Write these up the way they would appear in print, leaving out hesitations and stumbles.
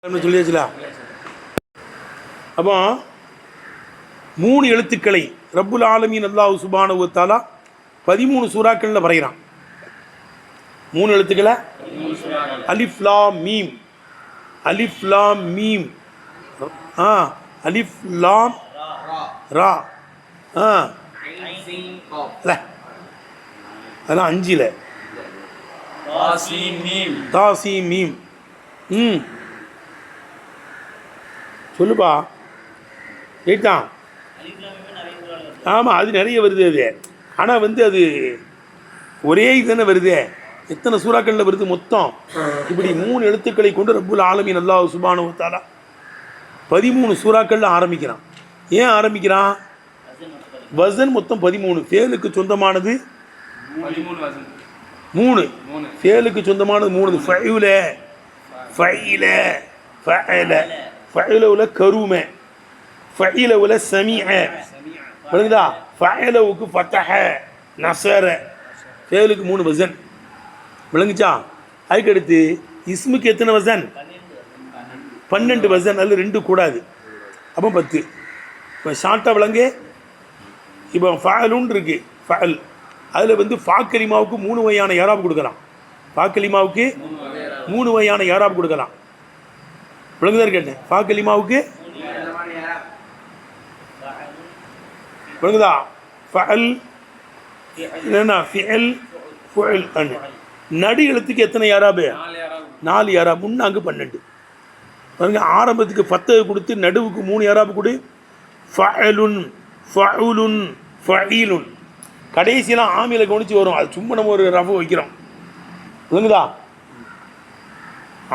சொல்லியாச்சுல. அப்போ 3 எழுத்துக்களை ரப்புல் ஆலமீன் அல்லாஹ் சுப்ஹானஹு வ தஆலா 13 சூறாக்களில் வரைகிறான். 3 எழுத்துக்களை அலிஃப் லாம் மீம், அலிஃப் லாம் மீம், அலிஃப் லாம் ரா, அதெல்லாம் 5ல் தாசீம் மீம். சொல்லுப்பா கேட்டான். ஆமாம், அது நிறைய வருது. அது ஆனால் அது ஒரே இதுதானே வருது. எத்தனை சூறாக்களில் வருது மொத்தம்? இப்படி 3 எழுத்துக்களை கொண்டு ரப்புல் ஆலமீன் அல்லாஹ் சுப்ஹானஹு வ தஆலா 13 சூறாக்களில் ஆரம்பிக்கிறான். ஏன் ஆரம்பிக்கிறான்? வசன் மொத்தம் 13. ஃபேலுக்கு சொந்தமானது 3, ஃபேலுக்கு சொந்தமானது 3. ஃபைல ஃபைல ஃபஅல ஃபஅல உல கரும, ஃபஇல உல சமீஅ, விளங்குதா? ஃபஅலவுக்கு ஃபதஹ நஸர. ஃபேலுக்கு 3 வசன், விளங்குச்சா? அதுக்கடுத்து இஸ்முக்கு எத்தனை வசன்? 12 வசன். அதில் 2 கூடாது, அப்போ 10. இப்போ ஷார்ட்டாக விளங்கு. இப்போ ஃபஅலுன்னு இருக்கு, ஃபஅல். அதில் ஃபா கலிமாவுக்கு 3 வகையான யாராப் கொடுக்கலாம். ஃபா கலிமாவுக்கு 3 வகையான யாராப் கொடுக்கலாம். விளங்குதான் கேட்டேன். ஃபா கலிமாவுக்கு விளங்குதா? ஃபஅல் என்னன்னா ஃபிஅல் ஃபுஅல். நடு எழுத்துக்கு எத்தனை யாராபு? 4 யாராப். முன்னாங்கு 12. பாருங்க, ஆரம்பத்துக்கு 10 கொடுத்து நடுவுக்கு 3 யாராப் கொடு. ஃபஅலுன் ஃபஉலுன் ஃபஈலுன். கடைசியெல்லாம் ஆமியில் கவனித்து வரும். அது சும்மா நம்ம ஒரு ரஃபு வைக்கிறோம். விளங்குதா?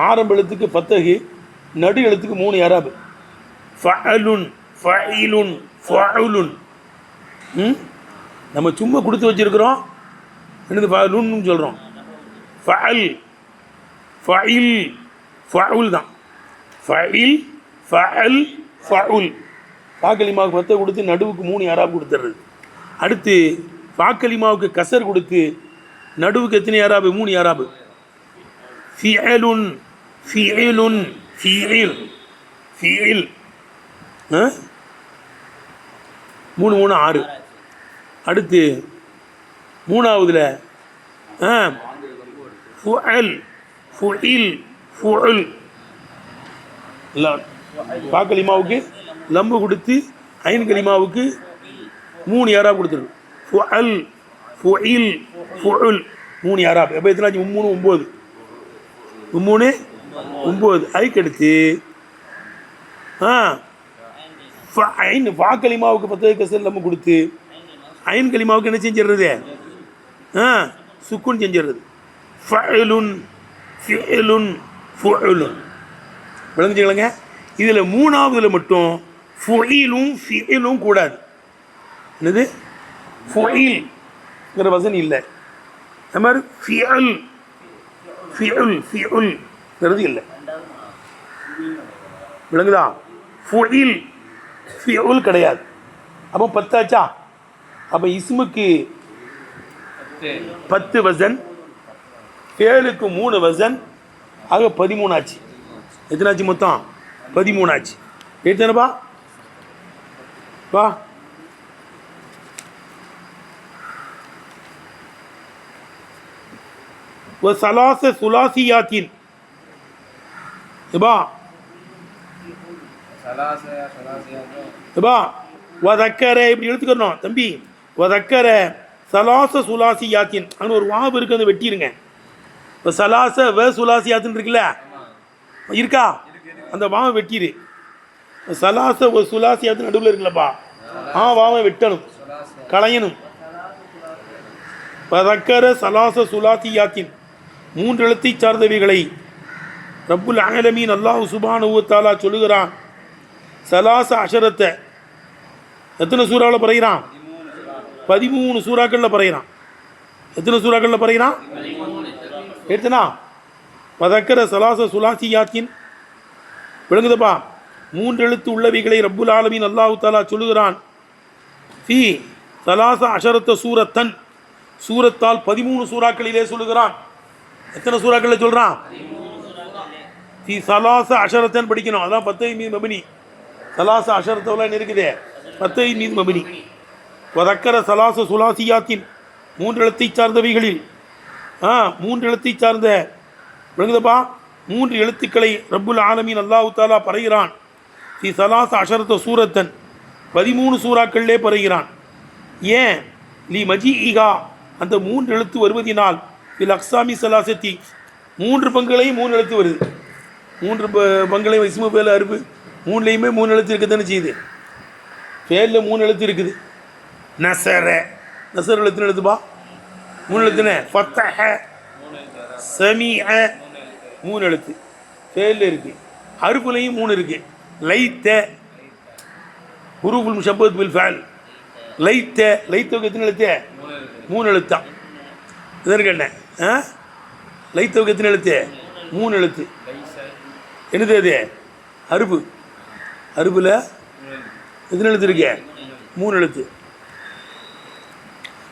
ஆரம்ப எழுத்துக்கு 10, நடு எழுத்துக்கு 3 யாராபு. ஃபஅலுன் ஃபஈலுன் ஃபஉலுன். நம்ம சும்மா கொடுத்து வச்சிருக்கிறோம். என்னது? ஃபஅலுன்னு சொல்கிறோம். ஃபஅல் ஃபஇல் ஃபஉல் தான். ஃபஇல் ஃபஅல் ஃபஉல். பாக்கலிமாவுக்கு 10 கொடுத்து நடுவுக்கு 3 யாராப் கொடுத்துட்றது. அடுத்து பாக்கலிமாவுக்கு கசர் கொடுத்து நடுவுக்கு எத்தனை யாராபு? 3 யாராபு. ஃபிஅலுன் ஃபிஇலுன் ஃபிஇல் ஃபிஇல். 3 3 6. அடுத்து 3ஆவதுல ஃபுஅல் ஃபுஇல் ஃபுஉல். பாக்கலிமாவுக்கு லம்பு கொடுத்து ஐன் கலிமாவுக்கு 3 யாராப் கொடுத்துருக்கு. ஃபுஅல் ஃபுஇல் ஃபுஉல் 3 யாராப். எப்போ எத்தனாச்சு? 3 9. 3 9. அதுக்கடுத்து ஐன் ஃபா கலிமாவுக்கு 10 கசர் லம்பு கொடுத்து ஐன் கலிமாவுக்கு என்ன செஞ்சிடுறது? சுக்குன் செஞ்சிடுறது. ஃபஅலுன் ஃபிஅலுன் ஃபுஅலுன். விளங்குச்சுங்களங்க? இதில் 3ஆவதுல மட்டும் ஃபுஇலும் ஃபிஇலும் கூடாது. என்னது? ஃபுஇல்ங்கிற வசன் இல்லை. அது மாதிரி ஃபிஅல் ஃபிஉல் ஃபிஉல்ங்கிறது இல்லை. விளங்குதா? ஃபுஇல் ஃபிஉல் கிடையாது. அப்போ 10 ஆச்சா? அப்போ இஸ்முக்கு 10 வசன், ஃபேலுக்கு 3 வசன், ஆக 13 ஆச்சு. எத்தனாச்சு மொத்தம்? 13 ஆச்சு. எத்தனைப்பா? வா சலாச சுலாசியாத்தின். வதக்கர இப்படி எடுத்துக்கணும் தம்பி. வதக்கர சலாச சுலாசியாத்தின். அங்கே ஒரு வாவு இருக்கு, அந்த வெட்டிருங்க. இப்போ சலாச வ சுலாசியாத்தின் இருக்குல்ல, இருக்கா? அந்த வாவை வெட்டிடு. சலாச ஒரு சுலாசியாத்தின் நடுவில் இருக்குல்லப்பா, வாவை வெட்டணும், களையணும். வதக்கர சலாச சுலாசியாத்தின் 3 எழுத்தை சார்ந்தவைகளை ரப்புல் ஆலமீன் அல்லாஹ் சுப்ஹானஹு வ தஆலா சொல்லுகிறான். சலாச அஷரத்தை எத்தனை சூறாவில் பறைகிறான்? 13 சூறாக்களில் பறைகிறான். எத்தனை சூறாக்களில் பறைகிறான்? எடுத்தனா வதக்கர சலாச சுலாசியாத்தின். விளங்குதப்பா? 3 எழுத்து உள்ளவைகளை ரப்புல் ஆலமீன் அல்லாஹ் தஆலா சொல்லுகிறான். ஃபி சலாச அஷரத்த சூரத்தன். சூரத்தால் 13 சூறாக்களிலே சொல்லுகிறான். எத்தனை சூறாக்களில் சொல்கிறான்? ஃபி சலாச அஷரத்தன் படிக்கணும். அதான் 10 மீது மபினி. சலாச அஷரத்தவெல்லாம் என்ன இருக்குது? 10 மீது மபினி. வதக்கர சலாச சுலாசியாத்தின் 3 எழுத்தை சார்ந்தவைகளில் 3 எழுத்தை சார்ந்த விளங்குதப்பா 3 எழுத்துக்களை ரப்புல் ஆலமீன் அல்லாஹ் தஆலா பறைகிறான். ஃபி சலாச அஷரத்த சூரத்தன் 13 சூறாக்களிலே பறைகிறான். ஏன்? லி மஜீஇஹா அந்த 3 எழுத்து வருவதினால் ஃபில் அக்ஸாமி சலாசத்தி 3 பங்குகளையும் 3 எழுத்து வருது. 3 பங்குகளையும் இஸ்மு ஃபேல் அர்பு 3லையுமே 3 எழுத்து இருக்குதுன்னு செய்யுது. ஃபேலில் 3 எழுத்து இருக்குது. நசர நசர் எழுத்துன்னு எழுத்துப்பா 3 எழுத்துன்னு. ஃபத்தஹ சமீஅ 3 எழுத்து ஃபேலில் இருக்குது. அர்புலையும் 3 இருக்குது. லைத்த ஹுரூஃபுல் முஷப்பஹத் பில் ஃபஅல். லைத்தவுக்கு எத்தனை எழுத்து? 3 எழுத்தான். இதற்கு என்ன? லைத்தவுக்கு எத்தனை எழுத்து? 3 எழுத்து. என்னது அது? அருபு. அருபில் எத்தனை எழுத்து இருக்கு? 3 எழுத்து.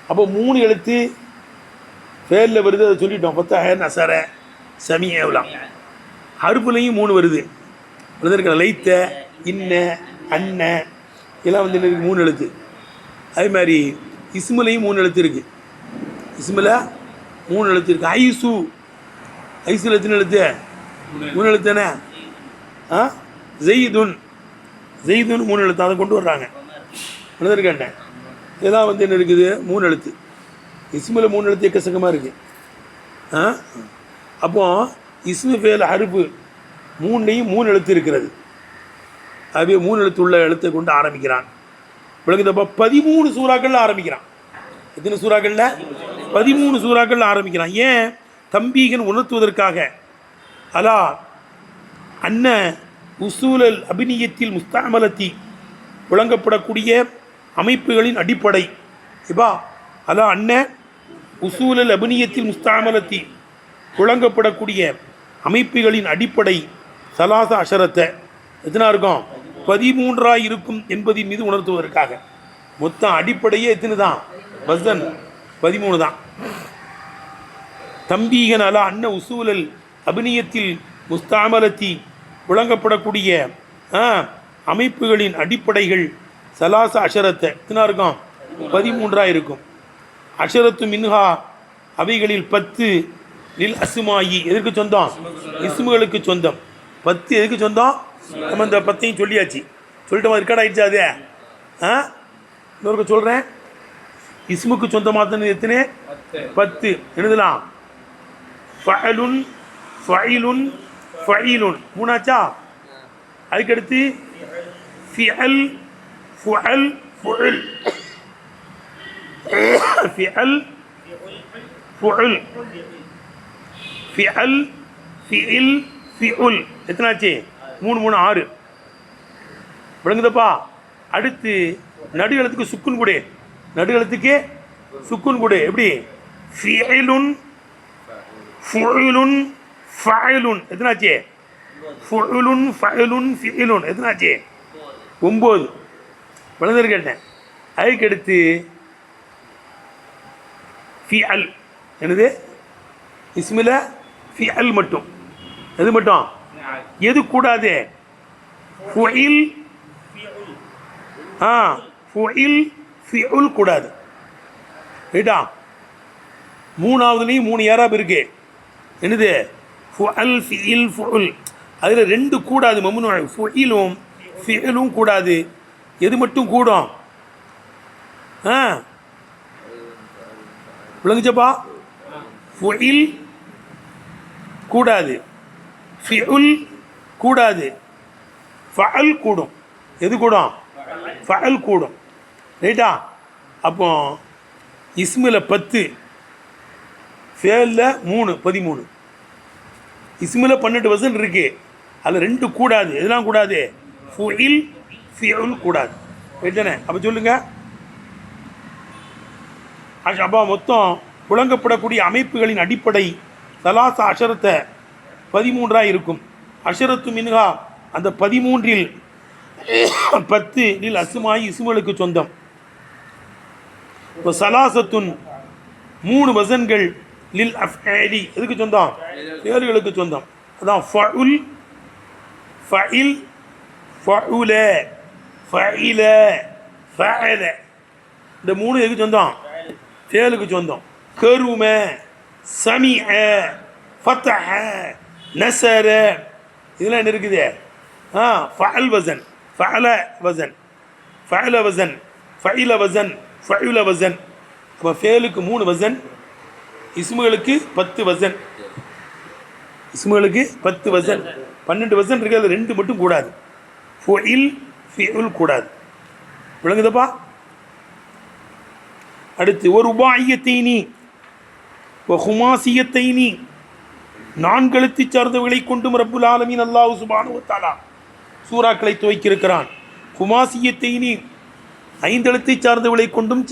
அப்போ 3 எழுத்து ஃபேலில் வருது. அதை சொல்லிட்டோம். ஃபத்தஹ நஸர சமீஅ எவ்வளோ. அருபுலையும் 3 வருது. இருக்க லைத்த இன்ன அன்ன இதெல்லாம் வந்து 3 எழுத்து. அதே மாதிரி இஸ்முலையும் 3 எழுத்து இருக்குது. இஸ்மில் 3 எழுத்து இருக்குது. ஐசு ஐசுல எத்தனை எழுத்து? 3 எழுத்து தானே. ஜெய்துன் ஜெய்துன்னு 3 எழுத்து. அதை கொண்டு வர்றாங்க. எழுதிருக்கேன். இதெல்லாம் வந்து என்ன இருக்குது? 3 எழுத்து. இஸ்மில் 3 எழுத்து எக்கச்சக்கமாக இருக்குது. அப்போ இஸ்மு ஃபேல் ஹர்பு 3லையும் 3 எழுத்து இருக்கிறது. அதுவே 3 எழுத்து உள்ள எழுத்தை கொண்டு ஆரம்பிக்கிறான். விளங்குதப்போ 13 சூறாக்களில் ஆரம்பிக்கிறான். எத்தனை சூறாக்களில்? 13 சூறாக்களில் ஆரம்பிக்கிறான். ஏன்? தம்பீகன் உணர்த்துவதற்காக. அலா அன்ன உசூலல் அபினியத்தில் முஸ்தாமலத்தி வழங்கப்படக்கூடிய அமைப்புகளின் அடிப்படை. இப்பா அலா அன்ன உசூலல் அபினியத்தில் முஸ்தாமலத்தி வழங்கப்படக்கூடிய அமைப்புகளின் அடிப்படை சலாச அஷரத்தை எத்தனை இருக்கும்? 13 இருக்கும் என்பதின் மீது உணர்த்துவதற்காக. மொத்தம் அடிப்படையே எத்தனை தான்? பஸ்தன் 13 தான். தம்பீகன் அலா அன்ன உசூலல் அபினியத்தில் முஸ்தாமலத்தி வழங்கப்படக்கூடிய அமைப்புகளின் அடிப்படைகள் சலாச அஷரத்தை எத்தனை இருக்கும்? 13 இருக்கும். அஷரத்து மின்ஹா அவைகளில் 10 லில் அசுமாயி எதற்கு சொந்தம்? இஸ்முகளுக்கு சொந்தம். 10 எதுக்கு சொந்தம்? நம்ம இந்த 10ஐயும் சொல்லியாச்சு. சொல்லிட்டோமா? ரெக்கார்ட் ஆகிடுச்சா? அது இன்னொருக்கு சொல்கிறேன். இஸ்முக்கு சொந்தமாக எத்தனை? 10 எழுதலாம். ஃபஅலுன் ஃபஇலுன் ஃபஈலுன் 3 ஆச்சா? அதுக்கடுத்து ஃபிஅல் ஃபுஅல் ஃபுஅல் ஃபிஅல் ஃபுஅல் ஃபிஅல் ஃபிஇல் ஃபிஉல் எத்தனாச்சு? 3 3 6 விளங்குதப்பா? அடுத்து நடு எழுத்துக்கு சுக்குன் கொடு. நடு எழுத்துக்கு சுக்குன் கொடு. எப்படி? ஃபிஇலுன் ஃபுஇலுன் ஃபஅலுன் எத்தனாச்சு? ஃபுஇலுன் ஃபஅலுன் ஃபிஇலுன் எத்தனாச்சு? 9 விளங்குது கேட்டேன். அதுக்கடுத்து ஃபிஅல் என்னது? இஸ்மில் ஃபிஅல் மட்டும். எது மட்டும்? எது கூடாது? ஃபுஇல் ஃபுஇல் ஃபிஉல் கூடாது. ரைட்டா? 3வதுலேயும் 3 ஏராப் இருக்கு. என்னது? ஃபுஅல் ஃபிஇல் ஃபுஉல். அதில் 2 கூடாது. மம்னூ. ஃபுஇலும் ஃபிஇலும் கூடாது. எது மட்டும் கூடும்? விளங்குச்சப்பா? ஃபுஇல் கூடாது, ஃபிஉல் கூடாது, ஃபஅல் கூடும். எது கூடும்? ஃபஅல் கூடும். ரைட்டா? அப்போ இஸ்மில் 10, ஃபேலில் 3 13. இஸ்மில் 12 வசன் இருக்கு. அதில் 2 கூடாது. எதெல்லாம் கூடாது? ஃபுஇல் ஃபிஉல் கூடாது. ரைட்டானே? அப்போ சொல்லுங்க. அப்போ மொத்தம் புழங்கப்படக்கூடிய அமைப்புகளின் அடிப்படை சலாச அஷரத்தை 13 இருக்கும். அஷரத்து மின்ஹா அந்த 13இல் 10 லில் அஸ்மாயி இஸ்முகளுக்கு சொந்தம். இப்போ சலாசத்துன் 3 வசன்கள் லில் அஃப்ஆலி எதுக்கு சொந்தம்? பேர்களுக்கு சொந்தம். அதான் ஃபஉல் ஃபஇல், ஃபஉல, ஃபஇல, ஃபஅல. இந்த மூணு எதுக்கு சொந்தம்? ஃபேலுக்கு சொந்தம். கரும, சமிஅ, ஃபதஹ, நஸர, இதெல்லாம் என்ன இருக்குது? ஃபஅல் வசன், ஃபஅல வசன், ஃபஅல வசன், ஃபஇல வசன், ஃபஉல வசன். அப்போ ஃபேலுக்கு 3 வசன், இஸ்முகளுக்கு 10 வசன். இஸ்முகளுக்கு 10 வசன், 12 வசன் இருக்குது. அது 2 மட்டும் கூடாது. ஃபுஇல், ஃபிஉல் கூடாது. விளங்குதப்பா? அடுத்து ஒரு ருபாயியத்தைனி ஹுமாசியத்தைனி, 4 எழுத்தை சார்ந்தவர்களை கொண்டும் ரப்புல் ஆலமீன் அல்லாஹ் சுப்ஹானஹு வ தஆலா சூறாக்களை துவக்கியிருக்கிறான். ஹுமாசியத்தைனி, 5 எழுத்தை சார்ந்தவர்களை கொண்டும்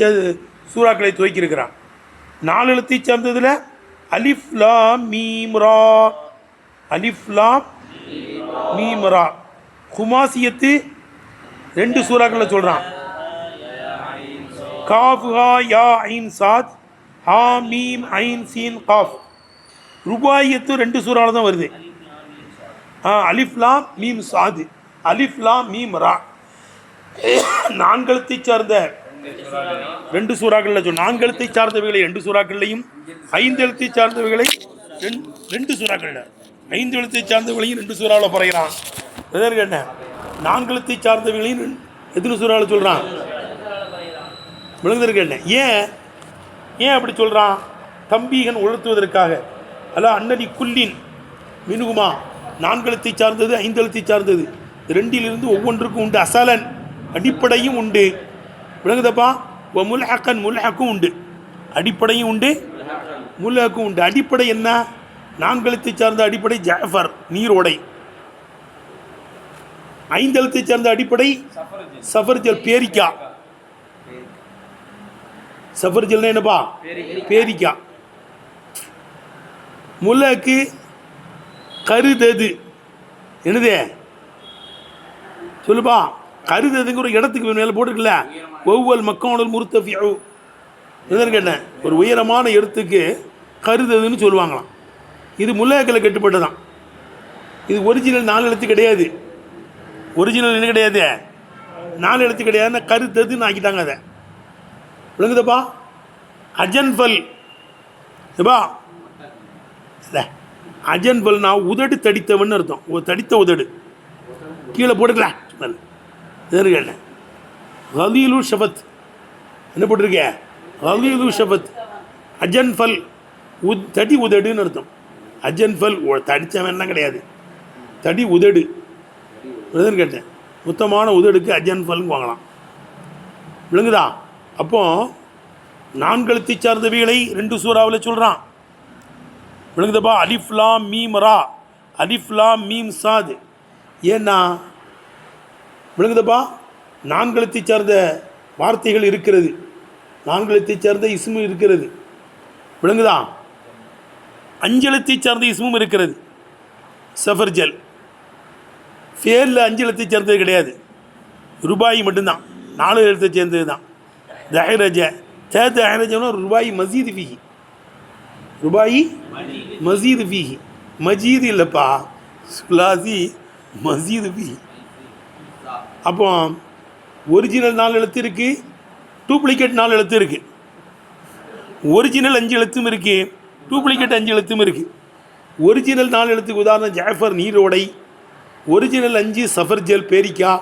சூறாக்களை துவக்கியிருக்கிறான். 4 எழுத்தை சார்ந்ததில் அலிஃப் லாம் மீம் ரா, அலிஃப் லாம் மீம் ரா. ஹுமாசியத்து 2 சூறாக்களில் சொல்கிறான். காஃப் ஹா யா ஐன் சாத், ஹா மீம் ஐன் சீன் காஃப். ருபாயியத்து 2 சூறாவில் தான் வருது. அலிஃப் லாம் மீம் சாது, அலிஃப் லாம் மீம் ரா. 4 எழுத்தை சார்ந்த 2 சூறாக்களில் சொல். 4 எழுத்தை சார்ந்தவைகளை 2 சூறாக்கள்லையும், 5 எழுத்தை சார்ந்தவைகளை 2 சூறாக்களில், 5 எழுத்தை சார்ந்தவைகளையும் 2 சூறாவில் பறைகிறான். எதற்கு என்ன 4 எழுத்தை சார்ந்தவைகளையும் எத்தனை சூறாவில் சொல்கிறான்? விளங்குதற்கு என்ன? ஏன் அப்படி சொல்கிறான்? தம்பீகன் உணர்த்துவதற்காக. அல்ல அன்னடி குல்லின் மினுகுமா, 4 எழுத்தை சார்ந்தது, 5 எழுத்தை சார்ந்தது, 2லிருந்து ஒவ்வொன்றுக்கும் உண்டு அசலன், அடிப்படையும் உண்டு. விளங்குதப்பா? முல்ஹக்கன், முல்ஹக்கும் உண்டு, அடிப்படையும் உண்டு, முல்ஹக்கும் உண்டு. அடிப்படை என்ன? 4 எழுத்தை சார்ந்த அடிப்படை ஜாஃபர், நீரோடை. 5 எழுத்தை சார்ந்த அடிப்படை சஃபர்ஜல், பேரிக்கா. சஃபர்ஜல்னா என்னப்பா? பேரிக்கா. முல்ஹக்கு கருதது. என்னது சொல்லுப்பா? கருததுங்கிற இடத்துக்கு மேலே போட்டுருக்குல்ல, ஒவ்வொரு மக்களோட முருத்தஃபியூ. எதற்கு என்ன? ஒரு உயரமான இடத்துக்கு கருததுன்னு சொல்லுவாங்களாம். இது முல்ஹக்கில் கட்டுப்பட்டதான். இது ஒரிஜினல் 4 எழுத்து கிடையாது. ஒரிஜினல் என்ன கிடையாது? 4 எழுத்து கிடையாதுன்னா கருததுன்னு ஆக்கிட்டாங்க அதை. விளங்குதப்பா? அஜன்ஃபல் ஏப்பா இல்லை, அஜன்ஃபல்னா உதடு தடித்தவன் அர்த்தம். தடித்த உதடு கீழே போட்டுக்கலாம். எதற்கு என்ன? ஹலீலு ஷபத் என்ன போட்டிருக்க? ஹலீலு ஷபத். அஜன்ஃபல் தடி உதடுன்னு அர்த்தம். அஜன்ஃபல் தடித்தவன்லாம் கிடையாது, தடி உதடு. எதுன்னு கேட்டேன். மொத்தமான உதடுக்கு அஜன்ஃபல்னு வாங்கலாம். விளங்குதா? அப்போ 4 எழுத்தை சார்ந்தவைகளை 2 சூறாவில் சொல்கிறான். விளங்குதப்பா? அலிஃப் லாம் மீம் ரா, அலிஃப் லாம் மீம் சாத். ஏன்னா விளங்குதப்பா? 4 எழுத்தை சார்ந்த வார்த்தைகள் இருக்கிறது, 4 எழுத்தை சார்ந்த இஸ்மு இருக்கிறது. விளங்குதா? 5 எழுத்தை சார்ந்த இஸ்மும் இருக்கிறது. சஃபர்ஜல் ஃபேலில் 5 எழுத்தை சேர்ந்தது கிடையாது, ருபாய் மட்டும்தான், 4 எழுத்தை சேர்ந்தது தான். தஹரஜ தஹரஜனா ருபாய் மசீது ஃபீஹி, ருபாய் மசீது ஃபீஹி. மஜீது இல்லைப்பா, சுலாசி மசீது ஃபீஹி. அப்போ ஒரிஜினல் 4 எழுத்து இருக்குது, டூப்ளிகேட் 4 எழுத்து இருக்குது. ஒரிஜினல் 5 எழுத்தும் இருக்குது, டூப்ளிகேட் 5 எழுத்தும் இருக்குது. ஒரிஜினல் 4 எழுத்துக்கு உதாரணம் ஜாஃபர், நீரோடை. ஒரிஜினல் 5 சஃபர்ஜல், பேரிக்கா.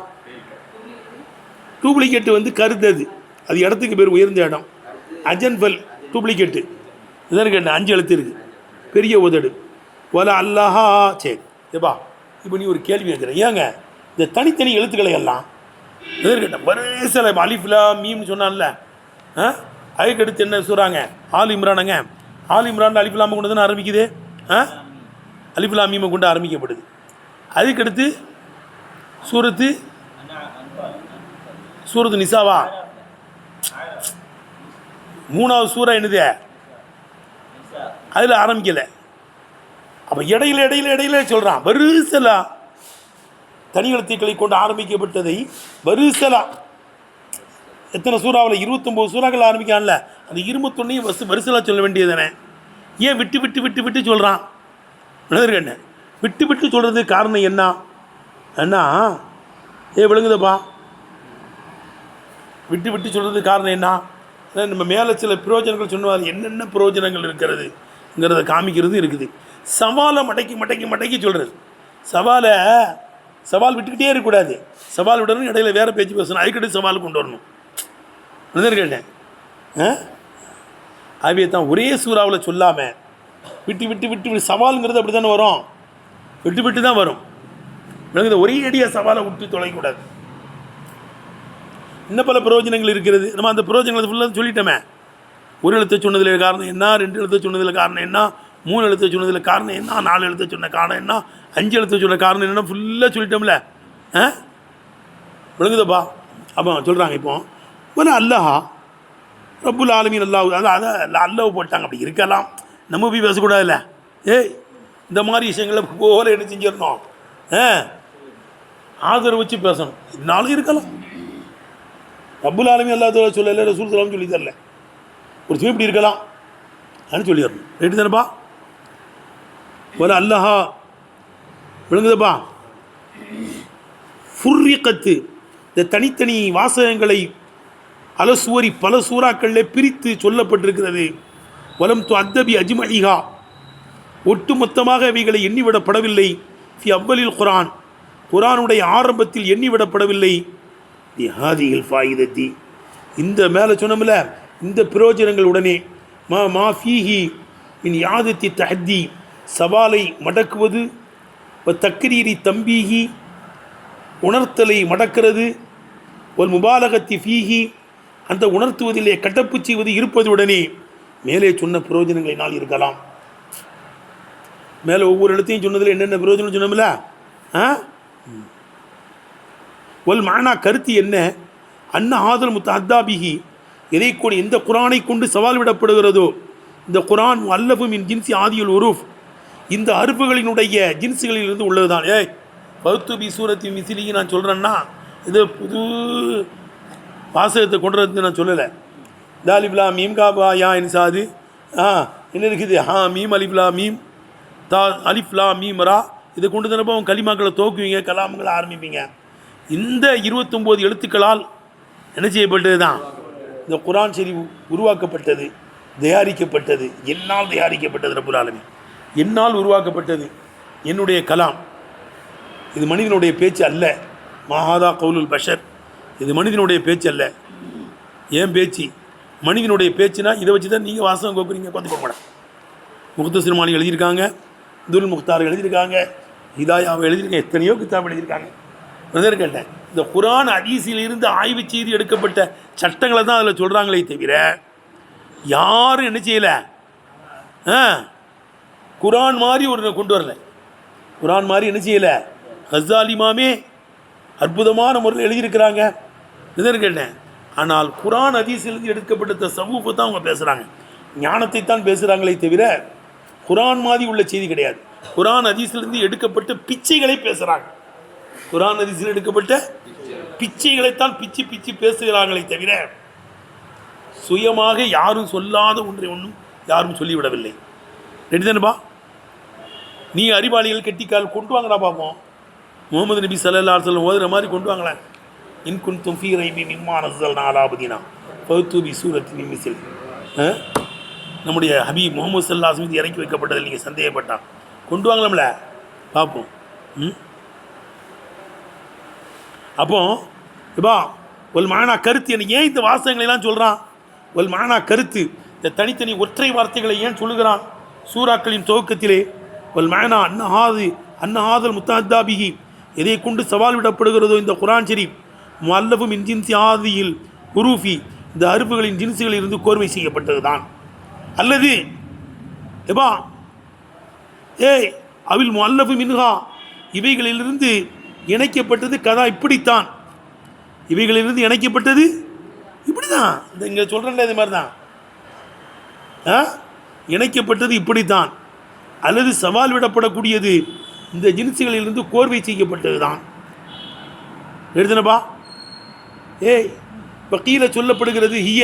டூப்ளிகேட்டு வந்து கருதது, அது இடத்துக்கு பேர் உயர்ந்த இடம். அஜன்ஃபல் டூப்ளிகேட்டு. இதற்கு என்ன? 5 எழுத்து இருக்குது, பெரிய உதடு. வல அல்லாஹா. சரி ஏப்பா, இப்போ நீ ஒரு கேள்வி கேட்குற, ஏங்க இந்த தனித்தனி எழுத்துக்களை எல்லாம் எதற்கிட்ட வரிசையில் அலிஃப்லா மீம்னு சொன்னான்ல, அதுக்கு அடுத்து என்ன சொல்கிறாங்க? ஆல் இம்ரானுங்க. ஆல் இம்ரான் அலிஃப்லாமை கொண்டு தானே ஆரம்பிக்குது. அலிஃப்லா மீமை கொண்டு ஆரம்பிக்கப்படுது. அதுக்கடுத்து சூரத்து நிசாவா? 3வது சூறா என்னது? அதில் ஆரம்பிக்கலை. அப்போ இடையில சொல்கிறான் வரிசலா தனி எழுத்துக்களை கொண்டு ஆரம்பிக்கப்பட்டதை வரிசலா. எத்தனை சூறாவில்? 29 சூறாக்கள் ஆரம்பிக்கான்ல, அந்த 21 வரிசலா சொல்ல வேண்டியது தானே? ஏன் விட்டு விட்டு விட்டு விட்டு சொல்கிறான்? என்ன விட்டு விட்டு சொல்கிறது காரணம் என்ன? அண்ணா விழுங்குதப்பா. விட்டு விட்டு சொல்கிறதுக்கு காரணம் என்ன? நம்ம மேலே சில பிரயோஜனங்கள் சொன்னால் என்னென்ன பிரயோஜனங்கள் இருக்கிறதுங்கிறத காமிக்கிறது இருக்குது. சவாலை மடக்கி மடக்கி மடக்கி சொல்கிறது. சவால் விட்டுக்கிட்டே இருக்கக்கூடாது. சவால் விடணும், இடையில வேறு பேச்சு பேசணும், அதுக்கிட்ட சவால் கொண்டு வரணும். கேட்டேன் அவையை தான் ஒரே சூறாவில் சொல்லாமல் விட்டு விட்டு விட்டு சவாலுங்கிறது அப்படி தானே வரும், விட்டு விட்டு தான் வரும். ஒரே அடியாக சவாலை விட்டு தொலைக்கூடாது. இன்னும் பல பிரயோஜனங்கள் இருக்கிறது. நம்ம அந்த பிரயோஜனங்களை ஃபுல்லாக சொல்லிட்டோமே. ஒரு எழுத்தை சொன்னதில் காரணம் என்ன, 2 எழுத்தை சொன்னதில் காரணம் என்ன, 3 எழுத்தை சொன்னதில் காரணம் என்ன, 4 எழுத்தை சொன்ன காரணம் என்ன, 5 எழுத்தை சொன்ன காரணம் என்ன, ஃபுல்லாக சொல்லிட்டோம்ல. விளங்குதப்பா? அப்போ சொல்கிறாங்க இப்போ ஒரு அல்லாஹ் ரப்புல் ஆலமீன் அல்லாஹ் அதை அல்லாஹ் போட்டாங்க. அப்படி இருக்கலாம், நம்ம போய் பேசக்கூடாதுல்ல. இந்த மாதிரி விஷயங்களை போல என்ன செஞ்சிடணும், ஆதரவு வச்சு பேசணும். இதனாலும் இருக்கலாம். ரப்புல் ஆலமீன் அல்லாஹ் சொல்லலை, ரசூல் ஸல்லல்லாஹு சொல்லி தரல. ஒரு சிவம் இப்படி இருக்கலாம் அப்படின்னு சொல்லிடணும். ரைட்டு தானப்பா? ஒரு அல்லாஹா விளங்குதப்பா? ஃபுர்ரிகத்து, இந்த தனித்தனி வாசகங்களை அலசுவரி பல சூறாக்களில் பிரித்து சொல்லப்பட்டிருக்கிறது. வலம் து அத்தபி அஜ்மஇஹா, ஒட்டுமொத்தமாக இவைகளை எண்ணிவிடப்படவில்லை. ஃபி அவ்வலில் குரான், குரானுடைய ஆரம்பத்தில் எண்ணிவிடப்படவில்லை. ஹாதிஹில் ஃபாயிதத்தி, இந்த மேலே சொன்னோம்ல இந்த பிரயோஜனங்களுடனே மா ஃபீஹி மின் யாதத்தி தஹத்தி, சவாலை மடக்குவது, தக்ரீரி தம்பீஹி, உணர்த்தலை மடக்கிறது, ஒரு முபாலகத்தி ஃபீஹி, அந்த உணர்த்துவதிலே கட்டப்பு செய்வது இருப்பதுடனே மேலே சொன்ன பிரயோஜனங்களினால் இருக்கலாம். மேலே ஒவ்வொரு இடத்தையும் சொன்னதில் என்னென்ன பிரயோஜனம் சொன்னோம்ல. ஒல் மானா, கருத்து என்ன? அன்ன ஆதல் முத்தஅத்தாபிஹி, எதை கூட எந்த குரானை கொண்டு சவால் விடப்படுகிறதோ, இந்த குரான் அல்லஃபு மின் ஜின்சி ஆதியுல் உரூஃப், இந்த அறுப்புகளினுடைய ஜின்ஸுகளிலிருந்து உள்ளதுதான். பௌத்து பி சூரத்தி மிசிலிக்கு நான் சொல்கிறேன்னா இது புது வாசகத்தை கொண்டு வந்து நான் சொல்லலை. தாலிப்லா மீம் காபா யா இன்சாது என்ன இருக்குது, மீம் அலிப்லா மீம் தா அலிஃப்லா மீம் ரா, இதை கொண்டு தானப்போ அவங்க கலிமாக்களை தோக்குவீங்க, கலாம்களை ஆரம்பிப்பீங்க. இந்த 29 எழுத்துக்களால் என்ன செய்யப்பட்டது தான் இந்த குரான் ஷரீஃப் உருவாக்கப்பட்டது, தயாரிக்கப்பட்டது. என்னால் தயாரிக்கப்பட்டது, ரப்புல் ஆலமீன் என்னால் உருவாக்கப்பட்டது. என்னுடைய கலாம், இது மனிதனுடைய பேச்சு அல்ல. மஹாதா கவுலுல் பஷர், இது மனிதனுடைய பேச்சு அல்ல. ஏன் பேச்சு? மனிதனுடைய பேச்சுனா இதை வச்சு தான் நீங்கள் வாசகம் கோக்குறீங்க. பார்த்துக்கோங்க, முக்தசிர் மானி எழுதியிருக்காங்க, துல் முக்தார் எழுதியிருக்காங்க, ஹிதாயாவை எழுதியிருக்காங்க, எத்தனையோ கிதாப் எழுதியிருக்காங்க. கேட்டேன், இந்த குரான் ஹதீஸிலிருந்து ஆய்வு செய்து எடுக்கப்பட்ட சட்டங்களை தான் அதில் சொல்கிறாங்களே தவிர யாரும் என்ன செய்யலை, குரான் மாதிரி ஒரு கொண்டு வரல. குரான் மாதிரி என்ன செய்யலை. கஸாலி இமாமே அற்புதமான முறையில் எழுதியிருக்கிறாங்க. கேட்டேன், ஆனால் குரான் ஹதீஸிலிருந்து எடுக்கப்பட்ட சமூகத்தை தான் அவங்க பேசுகிறாங்க, ஞானத்தை தான் பேசுகிறாங்களே தவிர குரான் மாதிரி உள்ள செய்தி கிடையாது. குரான் ஹதீஸிலிருந்து எடுக்கப்பட்ட பிச்சைகளை பேசுகிறாங்க. குரான் ஹதீஸில் எடுக்கப்பட்ட பிச்சைகளைத்தான் பிச்சு பிச்சு பேசுகிறாங்களே தவிர சுயமாக யாரும் சொல்லாத ஒன்றும் யாரும் சொல்லிவிடவில்லை. ரெடிதானப்பா? நீ அறிவாளிகள் கெட்டிக்கால் கொண்டு வாங்கடா பார்ப்போம். முகமது நபி ஸல்லல்லாஹு அலைஹி வஸல்லம் ஓதுற மாதிரி கொண்டு வாங்களேன். இன் குன்தும் ஃபீ ரைபின் மிம்மா நஸல்னா அலா அப்தினா ஃபஅத்து பி சூரத்தின் மின் மிஸ்லி. நம்முடைய ஹபீப் முகமது ஸல்லல்லாஹு அலைஹி வஸல்லம் இறக்கி வைக்கப்பட்டதில் நீங்கள் சந்தேகப்பட்டா கொண்டு வாங்கலாம்ல, பார்ப்போம். அப்போ இப்பா ஒரு மானா கருத்து என்ன, ஏன் இந்த வாசகங்களெல்லாம் சொல்கிறான்? ஒரு மானா கருத்து, இந்த தனித்தனி ஒற்றை வார்த்தைகளை ஏன் சொல்லுகிறான் சூறாக்களின் துவக்கத்திலே? ஒரு மானா அன்னஹாதல் முத்தஅத்தாபிஹி, எதை கொண்டு சவால் விடப்படுகிறதோ இந்த குரான் ஷரீஃப் முஅல்லஃபு மின் ஜின்சி ஆதியில் உரூஃபி, இந்த அறுப்புகளின் ஜின்ஸுகளில் இருந்து கோர்வை செய்யப்பட்டது தான். அல்லது எப்பா அவில் முஅல்லஃபு மின்ஹா, இவைகளிலிருந்து இணைக்கப்பட்டது கதா, இப்படித்தான். இவைகளிலிருந்து இணைக்கப்பட்டது இப்படி தான். இந்த இங்கே சொல்கிறேன்ல இது மாதிரி தான் இணைக்கப்பட்டது இப்படித்தான். அல்லது சவால் விடப்படக்கூடியது இந்த ஜின்ஸுகளிலிருந்து கோர்வை செய்யப்பட்டது தான். எழுதுனப்பா? இப்போ கீழே சொல்லப்படுகிறது ஹிய,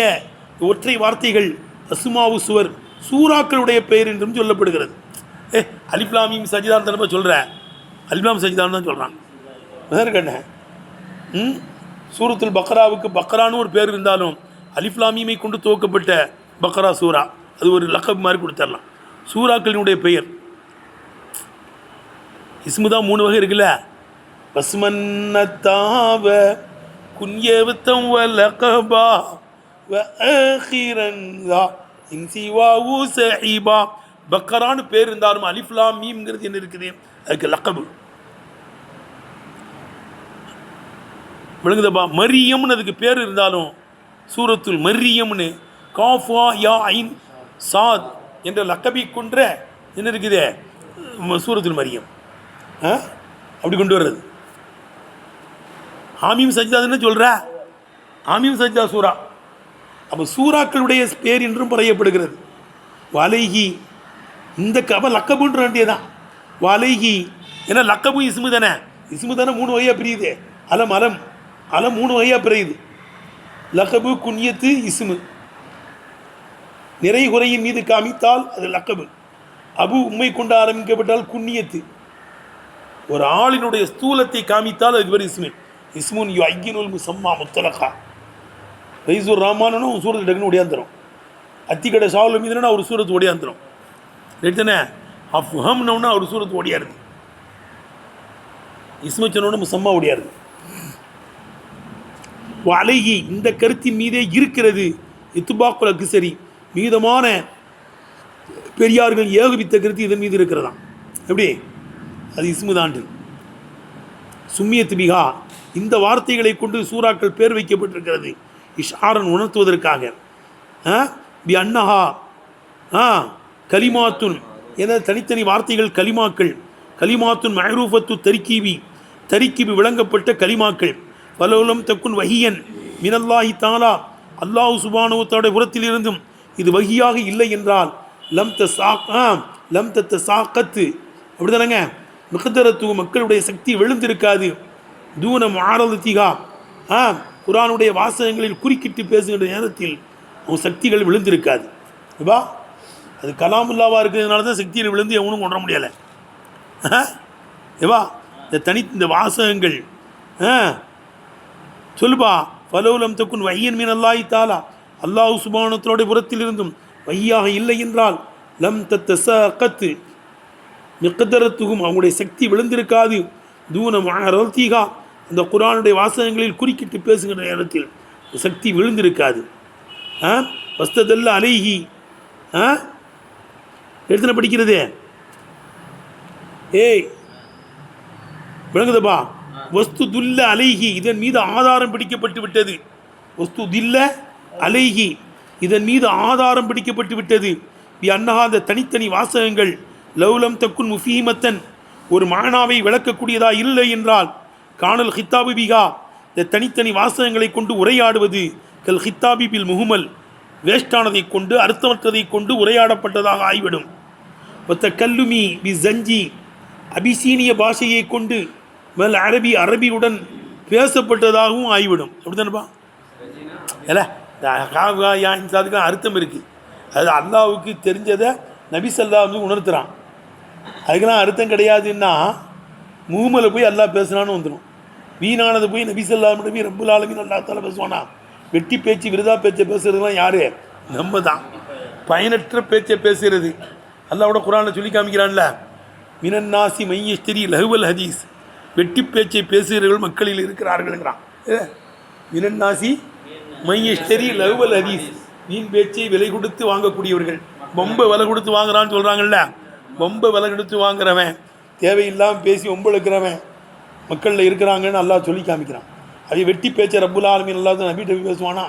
ஒற்றை வார்த்தைகள், அஸ்மாவு சுவர், சூறாக்களுடைய பெயர் என்றும் சொல்லப்படுகிறது. அலிஃப் லாம் மீம் சஜிதான் தானப்பா சொல்கிறேன், அலிஃப் லாம் சஜிதான் தான் சொல்கிறான். கண்ண சூரத்துல் பக்ராவுக்கு பக்ரான்னு ஒரு பேர் இருந்தாலும் அலிஃப்லாமீமை கொண்டு துவக்கப்பட்ட பக்ரா சூரா, அது ஒரு லக்கப் மாதிரி கொடுத்துடலாம். சூறாக்களினுடைய பெயர் இஸ்மு தான் 3 வகை இருக்குல்ல. பஸ்மன்னத்தாவ குன்யவத்தம் வலகபா வஆகிரன் இன்சிவாவு சஹீபா. பக்ரான்னு பேர் இருந்தாலும் அலிஃப்லாம் மீம்ங்கிறது என்ன இருக்குது, அதுக்கு லக்கபு. விளங்குதப்பா? மரியம்னு அதுக்கு பேர் இருந்தாலும் சூரத்துல் மரியம்னு காஃபா யா ஐன் சாத் என்ற லக்கபை கொன்ற என்ன இருக்குது சூரத்துல் மரியம். அப்படி கொண்டு வர்றது. ஆமீம் சஜ்தான்னு சொல்கிற, ஆமீம் சஜ்தா சூரா. அப்போ சூறாக்களுடைய பேர் என்றும் பறையப்படுகிறது. வலைகி இந்த கப லக்கபுன்ற வேண்டியதான். வலைகி ஏன்னா லக்கபு இஸ்மு தானே, இஸ்மு தானே 3 வகையாக பிரியுது. அலம் அலம் அலம் 3 வகையாக பிரியுது. லக்கபு குன்யத்து இஸ்மு. நிறை குறையின் மீது காமித்தால் அது லக்கபு. அபு உம்மை கொண்டு ஆரம்பிக்கப்பட்டால் குன்னியத்து. ஒரு ஆளினுடைய ஸ்தூலத்தை காமித்தால் அதுக்கு பேர் இஸ்மு. இஸ்முன் யு ஐக்கினுல் முசம்மா முத்தலகா. ரைசூர் ராமானு சூரத்து டக்குன்னு ஒடியாந்துடும். அத்திக்கடை சாவல் மீதுனா ஒரு சூரத்து ஒடியாந்துடும். ரைட்டுதானே? அஃப்ஹம்னோன்னா ஒரு சூரத்து ஒடியாருது. இஸ்மு சொன்னோன்னு முசம்மா ஒடியாருது. அழகி இந்த கருத்தின் மீதே இருக்கிறது. இத்துபாக்குலக்கு சரி மீதமான பெரியார்கள் ஏகபித்த கருத்து இதன் மீது இருக்கிறதா. எப்படி? அது இஸ்முதாண்டு. சும்மியத் பிகா இந்த வார்த்தைகளை கொண்டு சூறாக்கள் பேர் வைக்கப்பட்டிருக்கிறது. இஷாரன் உணர்த்துவதற்காக. பி அன்னஹா கலிமாத்துன் என தனித்தனி வார்த்தைகள் கலிமாக்கள். கலிமாத்துன் மஹரூஃபத்து தரிக்கிபி விளங்கப்பட்ட கலிமாக்கள். வலவுலம் தக்குன் வஹியன் மினல்லாஹி தாலா அல்லாஹ் சுப்ஹானஹு புறத்தில் இருந்தும் இது வஹியாக இல்லை என்றால் லம் தத்த சாக்கத்து அப்படிதானங்க மிகதரத்து மக்களுடைய சக்தி விழுந்திருக்காது. தூனம் ஆரலத்திகா குரானுடைய வாசகங்களில் குறுக்கிட்டு பேசுகின்ற நேரத்தில் அவன் சக்திகள் விழுந்திருக்காது. இப்பா அது கலாமுல்லாவாக இருக்கிறதுனால தான் சக்தியில் விழுந்து எவனும் கொண்ட முடியலை. ஏவா இந்த வாசகங்கள் சொல்லுப்பா. ஃபலவுலம் தக்குன் வையன் மீன் அல்லாஹி தாலா அல்லாஹ் சுப்ஹானஹு புறத்தில் இருந்தும் வையாக இல்லை என்றால் லம் தத்தஸகத்து மிகதரத்துகும் அவங்களுடைய சக்தி விழுந்திருக்காது. தூனம் ரல்தீகா அந்த குரானுடைய வாசகங்களில் குறுக்கிட்டு பேசுகின்ற நேரத்தில் சக்தி விழுந்திருக்காது. வஸ்ததல்ல அலைஹி எடுத்துன படிக்கிறதே விளங்குதப்பா? வஸ்து துல்ல அலைஹி இதன் மீது ஆதாரம் பிடிக்கப்பட்டு விட்டது. வஸ்து தில்ல அலைஹி இதன் மீது ஆதாரம் பிடிக்கப்பட்டு விட்டது. அன்னஹா அந்த தனித்தனி வாசகங்கள் லவ்லம் தக்குன் முஃபீமத்தன் ஒரு மானாவை விளக்கக்கூடியதா இல்லை என்றால் காணல் ஹித்தாபி பிகா இந்த தனித்தனி வாசகங்களை கொண்டு உரையாடுவது கல் ஹித்தாபி பில் முஹமல் வேஸ்டானதை கொண்டு அர்த்தமற்றதை கொண்டு உரையாடப்பட்டதாக ஆய்விடும். ஒத்த கல்லுமி பி ஜஞ்சி அபிசீனிய பாஷையை கொண்டு மல் அரபியுடன் பேசப்பட்டதாகவும் ஆய்விடும். அப்படித்தானப்பா? இல்லை அதுக்கு அர்த்தம் இருக்குது. அது அல்லாவுக்கு தெரிஞ்சதை நபி ஸல்லல்லாஹு அலைஹி உணர்த்துறான். அதுக்கெல்லாம் அர்த்தம் கிடையாதுன்னா முஹம்மல போய் அல்லாஹ் பேசுனான்னு வந்துடும். வீணானது போய் நபி ஸல்லல்லாஹு அலைஹி வஸல்லம் ரப்புல் ஆலமீன் அல்லாஹ் தஆலா பேசுவானா? வெட்டி பேச்சு விருதா பேச்சை பேசுறதுலாம் யாரு? நம்ம தான். பயனற்ற பேச்சை பேசுகிறது. அல்லாஹ்வோட குர்ஆனில் சொல்லி காமிக்கிறான்ல, மினன் நாசி மையஸ்தரி லஹுவல் ஹதீஸ் வெட்டி பேச்சை பேசுகிறவர்கள் மக்களில் இருக்கிறார்கள்ங்கிறான். மினன் நாசி மையஸ்தரி லஹுவல் ஹதீஸ் வீண் பேச்சை விலை கொடுத்து வாங்கக்கூடியவர்கள். ரொம்ப விலை கொடுத்து வாங்குறான்னு சொல்கிறாங்கல்ல, ரொம்ப விலை கொடுத்து வாங்குறவன் தேவையில்லாமல் பேசி ஒம்பளுக்கிறவன் மக்களில் இருக்கிறாங்கன்னு அல்லாஹ் சொல்லி காமிக்கிறான். அவை வெட்டி பேச்சை ரப்புல் ஆலமீன் அல்லாஹ் நபிகிட்ட பேசுவானா?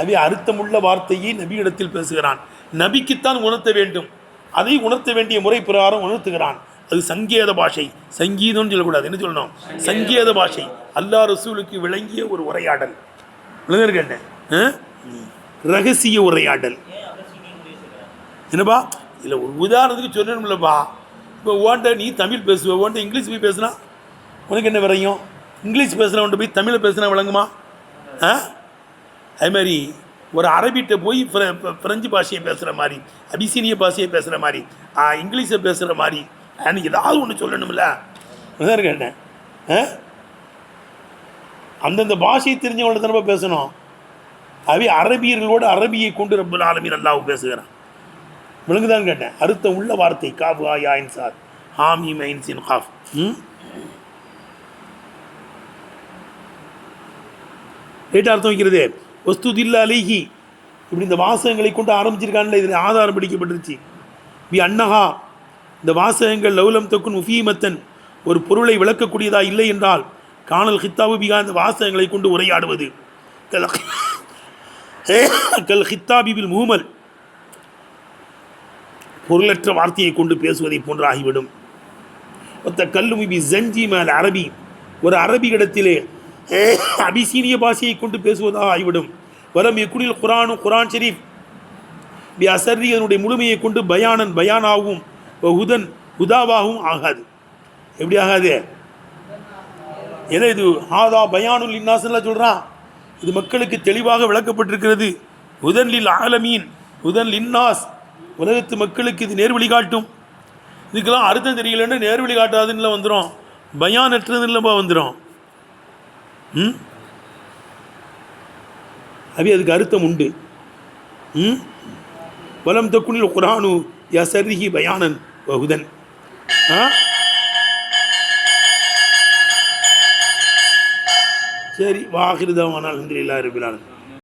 அவை அர்த்தமுள்ள வார்த்தையை நபியிடத்தில் பேசுகிறான். நபிக்குத்தான் உணர்த்த வேண்டும். அதை உணர்த்த வேண்டிய முறை பிரகாரம் உணர்த்துகிறான். அது சங்கேத பாஷை. சங்கீதம்னு சொல்லக்கூடாது. என்ன சொல்லணும்? சங்கேத பாஷை. அல்லாஹ் ரசூலுக்கு விளங்கிய ஒரு உரையாடல். விளங்கிருக்க ரகசிய உரையாடல். என்னப்பா இல்லை ஒரு உதாரணத்துக்கு சொல்லணும்லப்பா. இப்போ ஓன்ட்ட நீ தமிழ் பேசுவ, ஓன்ட்ட இங்கிலீஷ் போய் பேசுனா உனக்கு என்ன விளையும்? இங்கிலீஷ் பேசுகிறவன்ட்ட போய் தமிழை பேசுனா விளங்குமா? அது மாதிரி ஒரு அரபிட்ட போய் ஃப்ரெஞ்சு பாஷையை பேசுகிற மாதிரி, அபிசீனிய பாஷையை பேசுகிற மாதிரி, இங்கிலீஷை பேசுகிற மாதிரி ஏதாவது ஒன்று சொல்லணும்ல. கேட்டேன் அந்தந்த பாஷையை தெரிஞ்சவங்கள்ட்ட தானே பேசணும். அவை அரபியர்களோடு அரபியை கொண்டு ரப்பல் ஆலமீன் அல்லாஹ் பேசுகிறான். விளங்குதான் கேட்டேன். அர்த்தம் உள்ள வார்த்தை காஃப் யா இன் சாத் ஹாமீம் ஐன் சின் காஃப். ரைட்டாக அர்த்தம் வைக்கிறது. வஸ்துதில்ல அலைஹி இப்படி இந்த வாசகங்களை கொண்டு ஆரம்பிச்சிருக்கான்ல, இதில் ஆதாரம் பிடிக்கப்பட்டுருச்சு. பி அன்னஹா இந்த வாசகங்கள் லௌலம் தக்குன் முஃபீமத்தன் ஒரு பொருளை விளக்கக்கூடியதா இல்லை என்றால் காணல் ஹித்தாபு பிகா இந்த வாசகங்களை கொண்டு உரையாடுவது கல் ஹித்தாபிபில் மூமல் பொருளற்ற வார்த்தையை கொண்டு பேசுவதை போன்று ஆகிவிடும். ஒத்த கல்லுமி பி ஜஞ்சி மேல் அரபி ஒரு அரபி இடத்திலே அபிசீனிய பாஷையை கொண்டு பேசுவதாக ஆகிவிடும். வரம் எக்குனில் குரான் ஷெரீப் பி அசர்ரி அதனுடைய முழுமையை கொண்டு பயானன் பயானாகவும் ஹுதன் ஹுதாவாகவும் ஆகாது. எப்படி ஆகாது? எதை இது ஹாதா பயானுல் இன்னாஸ்லாம் சொல்கிறான். இது மக்களுக்கு தெளிவாக விளக்கப்பட்டிருக்கிறது. ஹுதன் லில் ஆலமீன் ஹுதன் லின்னாஸ் உலகத்து மக்களுக்கு இது நேர்வழி காட்டும். இதுக்கெல்லாம் அர்த்தம் தெரியலன்னு நேர்வழி காட்டாதுன்னு வந்துடும், பயானற்றது இல்லைப்பா வந்துடும். அவை அதுக்கு அர்த்தம் உண்டு. வலம் தக்குனில் குரானு யசர்ரிஹி பயானன் வஹுதன். சரி, வாஹிரு தவானா அல்ஹம்துலில்லாஹி ரப்பில் ஆலமீன்.